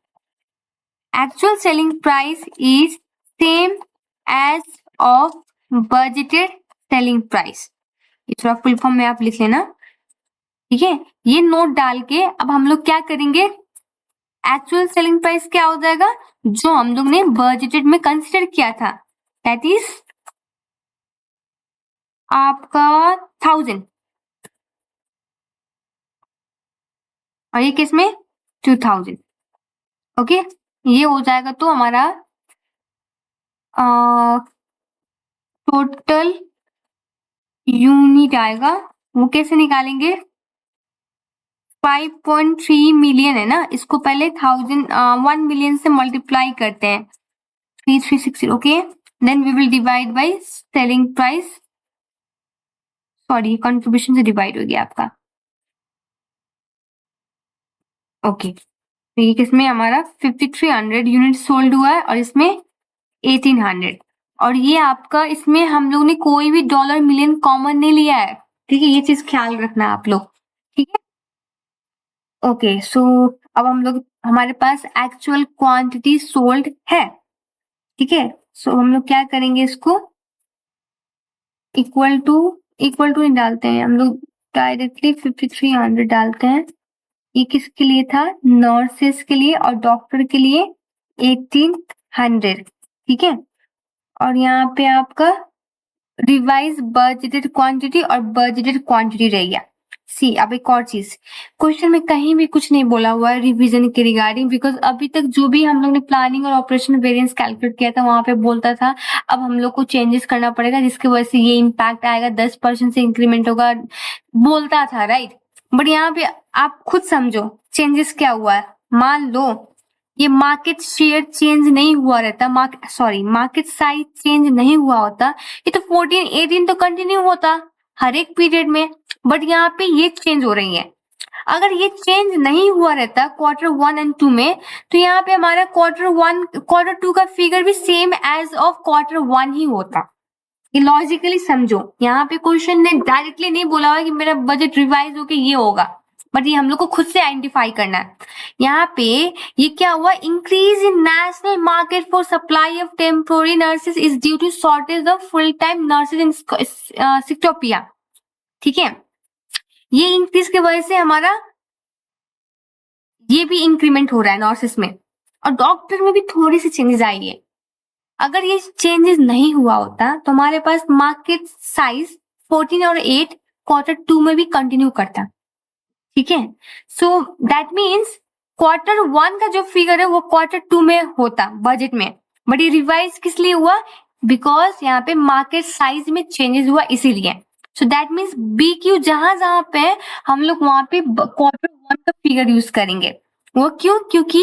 actual selling price is same as of budgeted selling price. ये थोड़ा फुल फॉर्म में आप लिख लेना, ठीक है? ये नोट डाल के अब हम लोग क्या करेंगे? एक्चुअल सेलिंग प्राइस क्या हो जाएगा जो हम लोग ने बजटेड में कंसिडर किया था, दैट इज आपका 1000, और ये किस में 2000. ओके, ये हो जाएगा तो हमारा टोटल यूनिट आएगा. वो कैसे निकालेंगे? 5.3 मिलियन है ना, इसको पहले 1 मिलियन से मल्टीप्लाई करते हैं, 3360. Okay, then we will divide by selling price. Sorry, contribution से डिवाइड हो गया आपका. ओके, तो ये किसमें हमारा 5300 यूनिट सोल्ड हुआ है और इसमें 1800. और ये आपका, इसमें हम लोग ने कोई भी डॉलर मिलियन कॉमन नहीं लिया है, ठीक है? ये चीज ख्याल रखना आप लोग, ठीक है? ओके, सो अब हम लोग, हमारे पास एक्चुअल क्वांटिटी सोल्ड है, ठीक है? सो हम लोग क्या करेंगे, इसको इक्वल टू नहीं डालते हैं हम लोग, डायरेक्टली 5300 डालते हैं. ये किसके लिए था? नर्सेस के लिए, और डॉक्टर के लिए 1800, ठीक है? और यहाँ पे आपका रिवाइज बजटेड क्वांटिटी और बजटेड क्वांटिटी रह गया. सी, अब एक और चीज, क्वेश्चन में कहीं भी कुछ नहीं बोला हुआ है रिवीजन के रिगार्डिंग, बिकॉज अभी तक जो भी हम लोग ने प्लानिंग और ऑपरेशन वेरिएंस कैलकुलेट किया था वहां पे बोलता था अब हम लोग को चेंजेस करना पड़ेगा जिसकी वजह से ये इम्पैक्ट आएगा, 10% से इंक्रीमेंट होगा, बोलता था, राइट? बट यहाँ पे आप खुद समझो चेंजेस क्या हुआ है. मान लो ये मार्केट शेयर चेंज नहीं हुआ रहता, मार्केट साइज चेंज नहीं हुआ होता, ये तो 14-18 तो कंटिन्यू होता हर एक पीरियड में, बट यहाँ पे ये चेंज हो रही है. अगर ये चेंज नहीं हुआ रहता क्वार्टर 1 एंड 2 में, तो यहाँ पे हमारा क्वार्टर 2 का फिगर भी सेम एज ऑफ क्वार्टर 1 ही होता. ये लॉजिकली समझो, यहाँ पे क्वेश्चन ने डायरेक्टली नहीं बोला हुआ कि मेरा बजट रिवाइज होके ये होगा, बट ये हम लोग को खुद से आइडेंटिफाई करना है. यहाँ पे ये क्या हुआ? Increase in national market for supply of temporary nurses is due to shortage of full time nurses in Sictopia, ठीक है? ये इंक्रीज की वजह से हमारा ये भी इंक्रीमेंट हो रहा है नर्सेस में, और डॉक्टर में भी थोड़ी सी चेंजेस आई है. अगर ये चेंजेस नहीं हुआ होता तो हमारे पास मार्केट साइज 14 और 8 क्वार्टर 2 में भी कंटिन्यू करता, ठीक है? सो दैट मीन्स क्वार्टर 1 का जो फिगर है वो क्वार्टर 2 में होता बजट में, बट ये रिवाइज किस लिए हुआ? बिकॉज यहाँ पे मार्केट साइज में चेंजेस हुआ इसीलिए. So that means B Q जहां जहां पे हम लोग वहां पे क्वार्टर 1 का फिगर यूज करेंगे. वो क्यों? क्योंकि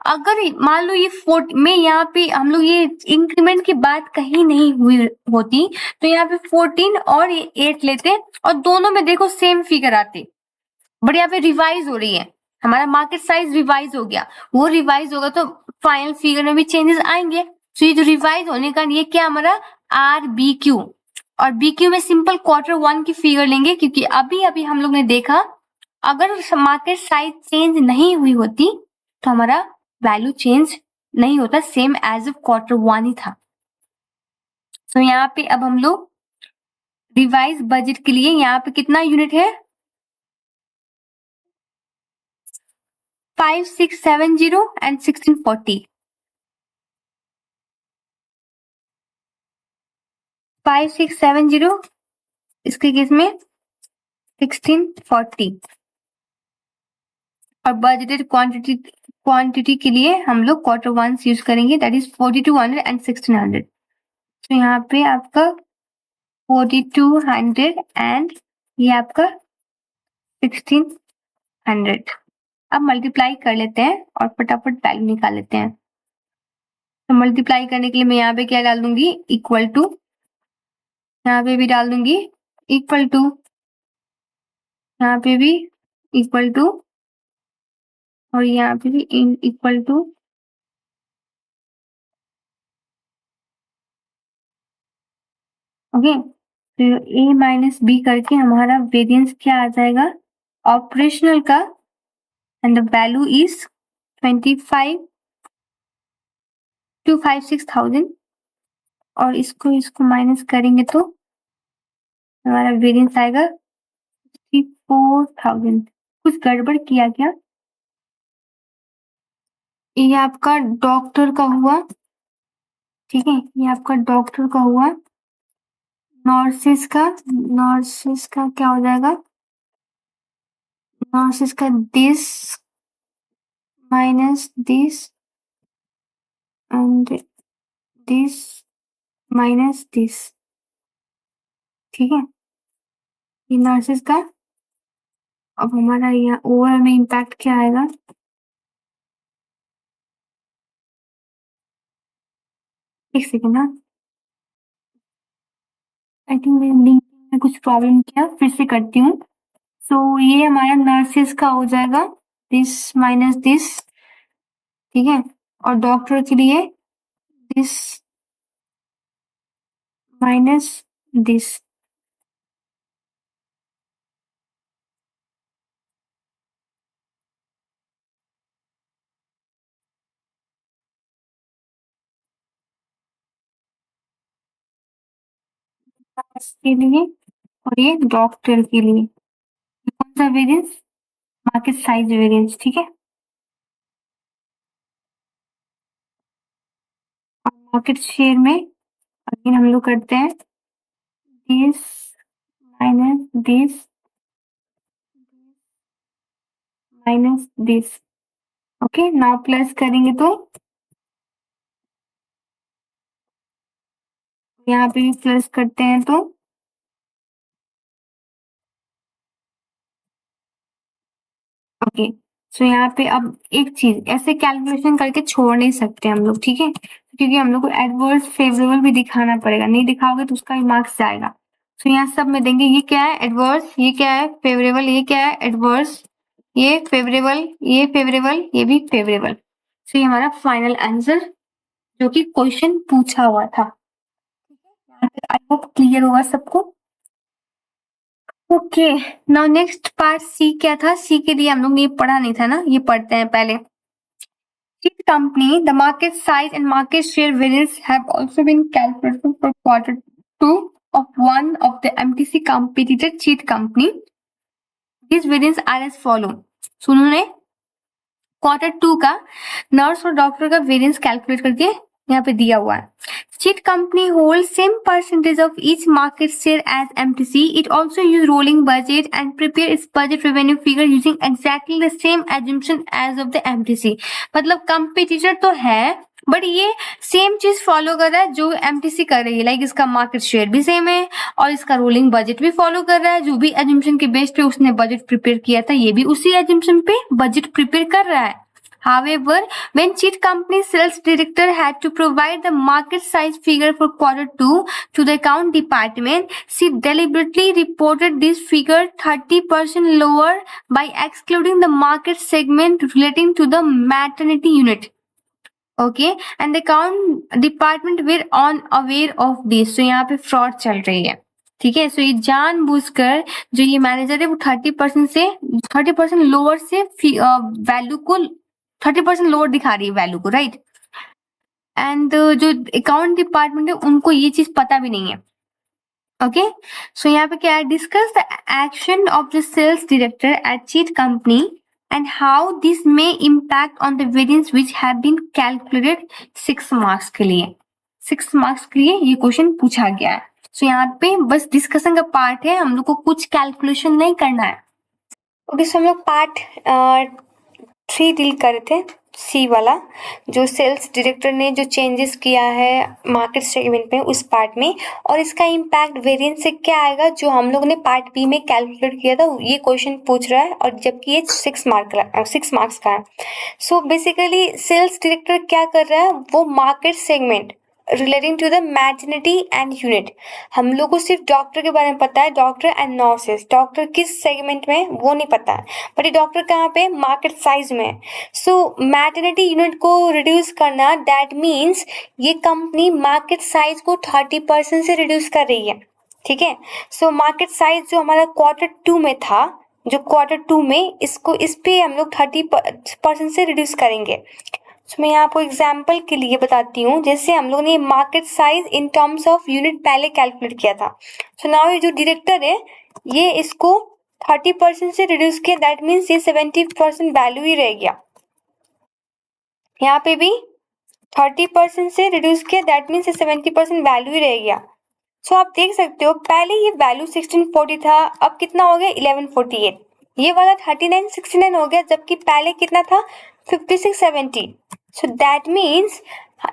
अगर मान लो ये 4 में यहाँ पे हम लोग ये इंक्रीमेंट की बात कहीं नहीं हुई होती तो यहाँ पे 14 और 8 लेते और दोनों में देखो सेम फिगर आते, बट यहाँ पे रिवाइज हो रही है, हमारा मार्केट साइज रिवाइज हो गया, वो रिवाइज होगा तो फाइनल फिगर में भी चेंजेस आएंगे. तो ये जो रिवाइज होने का ये क्या हमारा आर बी क्यू, और बी क्यू में सिंपल क्वार्टर 1 की फिगर लेंगे क्योंकि अभी अभी हम लोग ने देखा अगर मार्केट साइज चेंज नहीं हुई होती तो हमारा वैल्यू चेंज नहीं होता, सेम एज क्वार्टर 1 ही था. तो यहाँ पे अब हम लोग रिवाइज बजट के लिए यहाँ पे कितना यूनिट है? 5670 and 1640. 5670 इसके केस में 1640 और बजटेड क्वांटिटी के लिए हम लोग Q1 यूज करेंगे, दैट इज 4200 एंड 1600। तो यहाँ पे आपका 4200 एंड ये आपका 1600। अब मल्टीप्लाई कर लेते हैं और फटाफट वैल्यू निकाल लेते हैं। तो मल्टीप्लाई करने के लिए मैं यहाँ पे क्या डाल दूंगी, इक्वल टू, यहाँ पे भी डाल दूंगी इक्वल टू, यहाँ पे भी इक्वल टू और यहाँ पे भी इक्वल टू। ओके, तो a माइनस बी करके हमारा वेरिएंस क्या आ जाएगा ऑपरेशनल का, एंड द वैल्यू इज 25,256,000 और इसको माइनस करेंगे तो हमारा वेरिएंस आएगा 64,000। कुछ गड़बड़ किया क्या? ये आपका डॉक्टर का हुआ, ठीक है, ये आपका डॉक्टर का हुआ। नर्सिस का क्या हो जाएगा, नर्सिस का this minus this and this minus this, ठीक है, ये नर्सिस का। अब हमारा यहाँ ओवरऑल में इम्पैक्ट क्या आएगा, एक सेकेंड ना, आई थिंक मेरे लिंक में कुछ प्रॉब्लम किया, फिर से करती हूँ। सो ये हमारा नर्सिस का हो जाएगा दिस माइनस दिस, ठीक है, और डॉक्टर के लिए दिस माइनस दिस। के लिए और ये डॉक्टर के लिए कौन सा वेरिएंस, मार्केट साइज वेरिएंस, ठीक है। और मार्केट शेयर में अगेन हम लोग करते हैं this minus this minus this. Okay, now plus करेंगे तो यहाँ पे भी प्लस करते हैं तो ओके। सो यहाँ पे अब एक चीज, ऐसे कैलकुलेशन करके छोड़ नहीं सकते हम लोग, ठीक है, क्योंकि हम लोग को एडवर्स फेवरेबल भी दिखाना पड़ेगा, नहीं दिखाओगे तो उसका भी मार्क्स जाएगा। सो यहाँ सब में देंगे, ये क्या है एडवर्स, ये क्या है फेवरेबल, ये क्या है एडवर्स, ये फेवरेबल, ये फेवरेबल, ये भी फेवरेबल। सो ये हमारा फाइनल आंसर जो कि क्वेश्चन पूछा हुआ था। आई होप क्लियर होगा सबको। Okay, now next part C क्या था, सी के लिए हम लोग ने ये पढ़ा नहीं था ना, ये पढ़ते हैं पहले। Each company, the market size and market share variance have also been calculated for Q2 of one of the MTC competitor cheat company. These variance are as follow. So उन्होंने Q2 का नर्स और doctor का variance calculate करके यहाँ पे दिया हुआ है। Cheat company holds same percentage of each market share as MTC. It also use rolling budget and prepare its budget revenue figure using exactly the same assumption as of the MTC. मतलब competitor तो है but ये same चीज follow कर रहा है जो MTC कर रही है, लाइक इसका मार्केट शेयर भी सेम है और इसका रोलिंग बजट भी फॉलो कर रहा है, जो भी एजम्पशन के बेस पे उसने बजट प्रिपेयर किया था ये भी उसी एजम्पशन पे बजट प्रिपेयर कर रहा है। However, when cheat company sales director had to provide the market size figure for Q2 to the account department, she deliberately reported this figure 30% lower by excluding the market segment relating to the maternity unit. Okay, and the account department were unaware of this. So यहाँ पे fraud चल रही है, ठीक है। सो ये जानबूझकर जो ये मैनेजर है वो 30% लोअर से वैल्यू को 30% लोअर दिखा रही है वैल्यू को, राइट। एंड जो अकाउंट डिपार्टमेंट है उनको ये चीज पता भी नहीं है। ओके, सो यहाँ पे क्या है, discuss the action of the sales director at चीट company and how this may impact on the variance which have been calculated 6 marks के लिए। 6 मार्क्स के लिए ये क्वेश्चन पूछा गया है। सो यहाँ पे बस डिस्कशन का पार्ट है, हम लोग को कुछ कैलकुलेशन नहीं करना है। ओके, सो हम लोग पार्ट 3 डील कर रहे थे, सी वाला, जो सेल्स डायरेक्टर ने जो चेंजेस किया है मार्केट सेगमेंट में उस पार्ट में, और इसका इम्पैक्ट वेरिएंस से क्या आएगा जो हम लोग ने पार्ट बी में कैलकुलेट किया था, ये क्वेश्चन पूछ रहा है, और जबकि ये 6 मार्क्स का है। सो बेसिकली सेल्स डायरेक्टर क्या कर रहा है, वो market segment relating to the maternity and unit, हम लोग को सिर्फ डॉक्टर के बारे में पता है, डॉक्टर एंड नर्सेस, डॉक्टर किस सेगमेंट में वो नहीं पता है, बट ये डॉक्टर कहाँ पे, मार्केट साइज में। सो मैटरनिटी यूनिट को रिड्यूस करना, दैट मीन्स ये कंपनी मार्केट साइज को 30% से रिड्यूस कर रही है, ठीक है। सो मार्केट साइज जो हमारा Q2 में था, जो Q2 में, इसको इस पे हम लोग 30% से रिड्यूस करेंगे। तो मैं आपको एग्जाम्पल के लिए बताती हूँ, जैसे हम लोग ने market size in terms of unit पहले कैलकुलेट किया था। सो नाउ ये जो डायरेक्टर है, ये इसको 30% से रिड्यूस किया, दैट मीन्स ये 70% वैल्यू ही रह गया। यहाँ पे भी 30% से रिड्यूस किया, दैट मीन्स ये 70% वैल्यू ही रह गया। सो आप देख सकते हो, पहले ये वैल्यू 1640 था, अब कितना हो गया 1148, ये वाला 3969 हो गया, जबकि पहले कितना था 5670। सो दैट मीन्स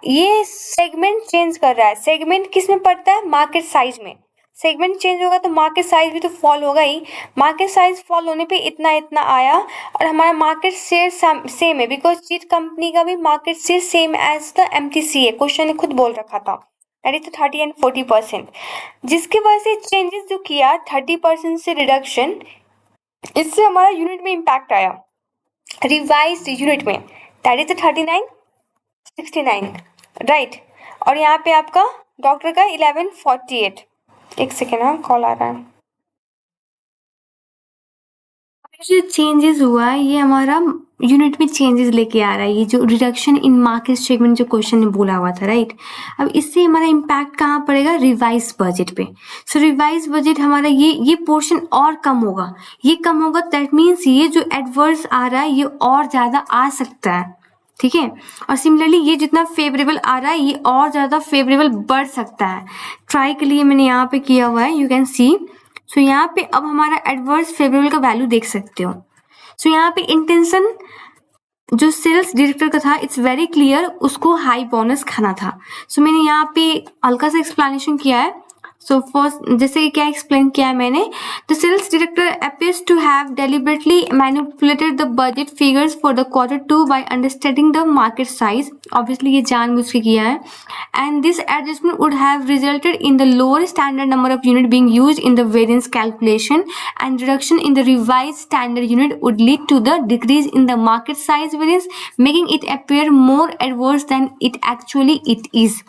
ये सेगमेंट चेंज कर रहा है। सेगमेंट किस में पड़ता है, मार्केट साइज में। सेगमेंट चेंज होगा तो मार्केट साइज भी तो फॉल होगा ही। मार्केट साइज फॉल होने पे इतना इतना आया, और हमारा मार्केट शेयर सेम है, बिकॉज जीत कंपनी का भी market share same as the MTCA, question ने खुद बोल रखा था, दैट इज 30 एंड 40%, जिसके वजह से चेंजेस जो किया 30% से रिडक्शन, इससे हमारा यूनिट में इम्पैक्ट आया, रिवाइज्ड यूनिट में, दैट इज 3969, राइट। और यहाँ पे आपका डॉक्टर का 1148। एक सेकेंड, हाँ कॉल आ रहा है। जो चेंजेस हुआ है ये हमारा यूनिट में चेंजेस लेके आ रहा है, ये जो रिडक्शन इन मार्केट सेगमेंट जो क्वेश्चन ने बोला हुआ था, राइट। अब इससे हमारा इम्पैक्ट कहाँ पड़ेगा, रिवाइज बजट पे। सो रिवाइज बजट हमारा ये पोर्शन और कम होगा, ये कम होगा, दैट मीन्स ये जो एडवर्स आ रहा है ये और ज़्यादा आ सकता है, ठीक है। और सिमिलरली ये जितना फेवरेबल आ रहा है ये और ज़्यादा फेवरेबल बढ़ सकता है। ट्राई के लिए मैंने यहाँ पे किया हुआ है, यू कैन सी। सो यहाँ पे अब हमारा एडवर्स फेवरेबल का वैल्यू देख सकते हो। सो यहाँ पे इंटेंशन जो सेल्स डायरेक्टर का था, इट्स वेरी क्लियर, उसको हाई बोनस खाना था। सो मैंने यहाँ पे हल्का सा एक्सप्लेनेशन किया है। सो फर्स्ट, जैसे क्या एक्सप्लेन किया है मैंने, the sales director appears to have deliberately manipulated the budget figures for the Q2 by understating the market size. Obviously ये जानबूझ के किया है, and this adjustment would have resulted in the lower standard number of unit being used in the variance calculation, and reduction in the revised standard unit would lead to the decrease in the market size variance, making it appear more adverse than it actually it is.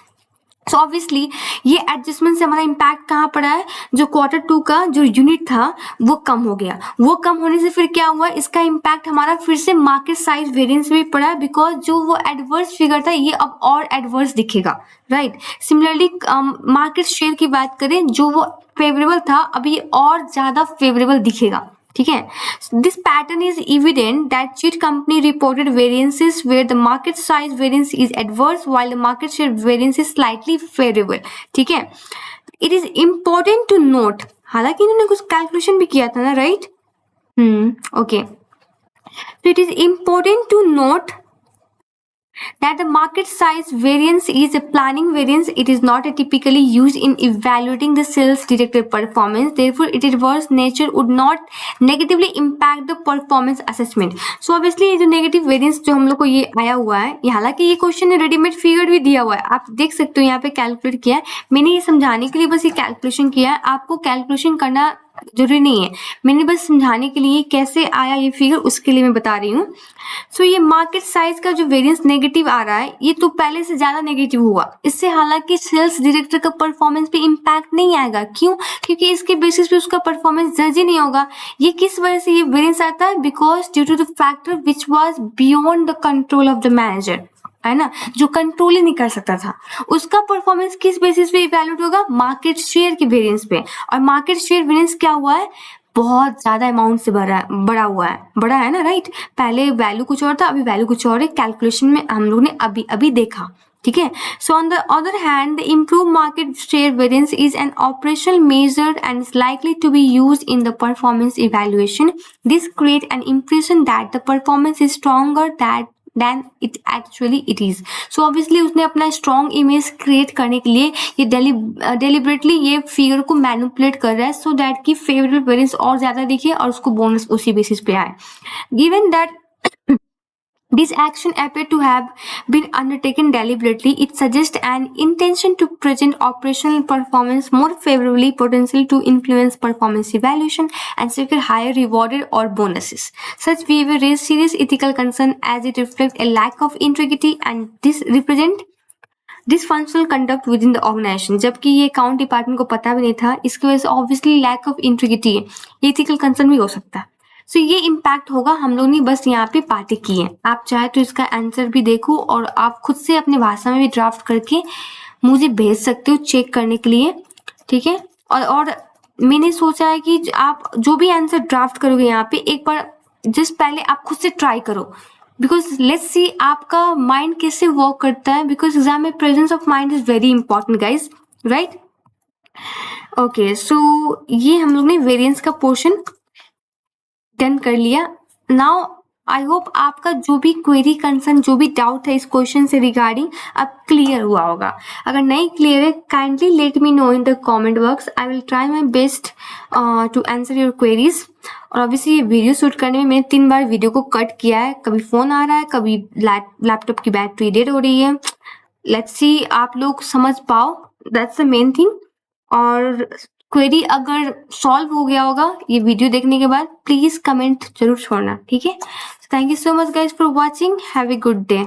So obviously ये adjustment से हमारा impact कहाँ पड़ा है, जो Q2 का जो unit था वो कम हो गया। वो कम होने से फिर क्या हुआ, इसका इम्पैक्ट हमारा फिर से मार्केट साइज वेरिएंस में पड़ा है, बिकॉज जो वो एडवर्स फिगर था ये अब और एडवर्स दिखेगा, राइट। सिमिलरली मार्केट शेयर की बात करें, जो वो फेवरेबल था अभी ये और ज्यादा फेवरेबल दिखेगा, ठीक है। This pattern is evident that cheat company reported variances where the market size variance is adverse while the market share variance is slightly favorable, ठीक है। It is important to note, हालांकि इन्होंने कुछ कैलकुलेशन भी किया था ना, right. Okay, so it is important to note that the market size variance is a planning variance. It is not a typically used in evaluating the sales director performance. Therefore, its adverse nature would not negatively impact the performance assessment. So obviously ये जो negative variance जो हम लोग को ये आया हुआ है, ये हालांकि ये क्वेश्चन ने रेडीमेड फिगर भी दिया हुआ है, आप देख सकते हो यहाँ पे कैलकुलेट किया है। मैंने ये समझाने के लिए बस ये कैलकुलेशन किया है, आपको कैलकुलेशन करना जरूरी नहीं है, मैंने बस समझाने के लिए कैसे आया ये फिगर उसके लिए मैं बता रही हूँ। सो ये मार्केट साइज का जो वेरिएंस नेगेटिव आ रहा है, ये तो पहले से ज्यादा नेगेटिव हुआ, इससे हालांकि सेल्स डायरेक्टर का परफॉर्मेंस पे इम्पैक्ट नहीं आएगा। क्यों? क्योंकि इसके बेसिस पे उसका परफॉर्मेंस जज ही नहीं होगा। ये किस वजह से ये वेरिएंस आता है, because due to the factor which was beyond the control of the manager, है ना, जो कंट्रोल ही नहीं कर सकता था, उसका परफॉर्मेंस किस बेसिस पे इवैल्यूएट होगा, मार्केट शेयर के वेरिएंस पे। और मार्केट शेयर वेरिएंस क्या हुआ है, बहुत ज्यादा अमाउंट से बड़ा हुआ है, बड़ा है ना, राइट। पहले वैल्यू कुछ और था, अभी वैल्यू कुछ और है, कैलकुलेशन में हम लोग ने अभी अभी देखा, ठीक है. So on the other hand, the improved market share variance is an operational measure and is likely to be used in the performance evaluation. This creates an impression that the performance is stronger than it actually it is. So obviously उसने अपना strong image create करने के लिए ये deliberately ये figure को manipulate कर रहा है so that कि favorable variance और ज़्यादा दिखे और उसको bonus उसी basis पे आए. Given that this action appeared to have been undertaken deliberately, it suggests an intention to present operational performance more favorably, potential to influence performance evaluation and secure higher rewarded or bonuses. Such behavior raised serious ethical concern as it reflects a lack of integrity and this represent dysfunctional conduct within the organization. जबकि ये account department को पता भी नहीं था, इसकी वजह से ऑब्वियसली लैक ऑफ इंटीग्रिटी है, ये इथिकल कंसर्न भी हो सकता है. सो ये इम्पैक्ट होगा. हम लोग ने बस यहाँ पे बातें की हैं. आप चाहे तो इसका आंसर भी देखो और आप खुद से अपनी भाषा में भी ड्राफ्ट करके मुझे भेज सकते हो चेक करने के लिए, ठीक है. और मैंने सोचा है कि आप जो भी आंसर ड्राफ्ट करोगे यहाँ पे एक बार जस्ट पहले आप खुद से ट्राई करो, बिकॉज लेट्स सी आपका माइंड कैसे वर्क करता है, बिकॉज एग्जाम में presence of mind is very important guys, right. Okay, so ये हम लोग ने वेरिएंस का पोर्शन डन कर लिया. नाउ आई होप आपका जो भी क्वेरी कंसर्न जो भी डाउट है इस क्वेश्चन से रिगार्डिंग अब क्लियर हुआ होगा. अगर नहीं क्लियर है kindly let me know in the comment box. I will try my best to answer your queries. और ऑब्वियसली ये वीडियो शूट करने में मैंने 3 बार वीडियो को कट किया है. कभी फ़ोन आ रहा है, कभी लैपटॉप की बैटरी डेड हो रही है. लेट्स सी आप लोग समझ पाओ, दैट्स द मेन थिंग. और क्वेरी अगर सॉल्व हो गया होगा ये वीडियो देखने के बाद, प्लीज कमेंट जरूर छोड़ना, ठीक है. Thank you so much guys for watching. Have a good day.